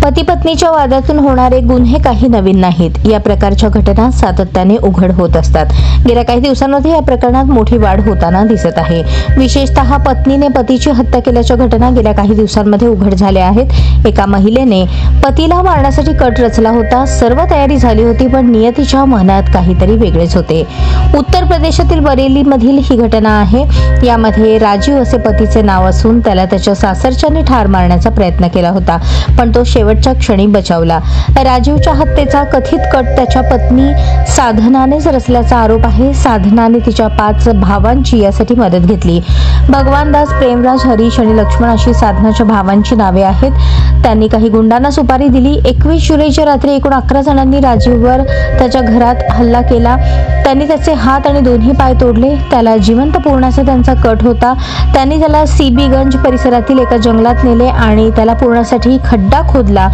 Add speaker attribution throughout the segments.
Speaker 1: पती पत्नीच्या वादातून होणारे गुन्हे काही नवीन नाहीत। या प्रकारच्या घटना सातत्याने उघड होत असतात। गेल्या काही दिवसांमध्ये या प्रकरणात मोठी वाढ होताना दिसत आहे। विशेषतः पत्नीने पतीची हत्या केल्याच्या घटना गेल्या काही दिवसांमध्ये उघड झाल्या आहेत। एका महिलेने पतीला मारण्यासाठी कट रचला होता। सर्व तयारी झाली होती, पण नियतीच्या मनात काहीतरी वेगळेच होते। उत्तर प्रदेशातील बरेली मधील ही घटना आहे। यामध्ये राजीव असे पतीचे नाव असून त्याला त्याच्या सासरच्याने ठार मारण्याचा प्रयत्न केला होता, पण तो शेवटच्या क्षणी बचावला। राजीवच्या हत्येचा कथित कट त्याच्या पत्नी साधनानेच रचल्याचा आरोप आहे। साधनाने तिच्या 5 भावांची यासाठी मदत घेतली। भगवानदास, प्रेमराज, हरीश आणि लक्ष्मण अशी साधनाच्या भावांची नावे आहेत। त्यांनी काही गुंडांना सुपारी दिली। 21 जुलैच्या रात्री एकूण 11 जणांनी राजीववर त्याच्या घरात हल्ला केला। त्यांनी त्याचे हात आणि दोन्ही पाय तोडले। त्याला जिवंत पुरण्याचा त्यांचा कट होता। त्यांनी त्याला सीबीगंज परिसरातील एका जंगलात नेले आणि त्याला पुरण्यासाठी खड्डा खोदला,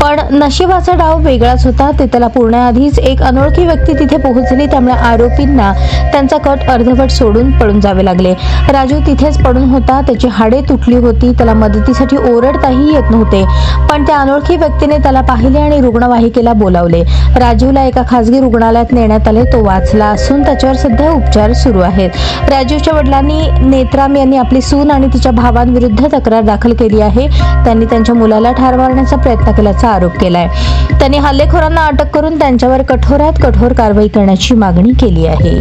Speaker 1: पण नशिबाचा डाव वेगळाच होता। ते त्याला पुरण्याआधीच एक अनोळखी व्यक्ती तिथे पोहोचली, त्यामुळे आरोपींना त्यांचा कट अर्धवट सोडून पळून जावे लागले। राजू तिथेच पडून होता। त्याची हाडे तुटली होती। त्याला मदतीसाठी ओरडताही येत नव्हते, पण त्या अनोळखी व्यक्तीने त्याला पाहिले आणि रुग्णवाहिकेला बोलावले। राजीवला एका खासगी रुग्णालयात नेण्यात आले। तो वाचला असून त्याच्यावर सध्या उपचार सुरू आहेत। राजीवच्या वडिलांनी नेत्राम यांनी आपली सून आणि तिच्या भावांविरुद्ध तक्रार दाखल केली आहे। त्यांनी त्यांच्या मुलाला ठार मारण्याचा प्रयत्न केल्याचा आरोप केलाय। त्यांनी हल्लेखोरांना अटक करून त्यांच्यावर कठोरात कठोर कारवाई करण्याची मागणी केली आहे।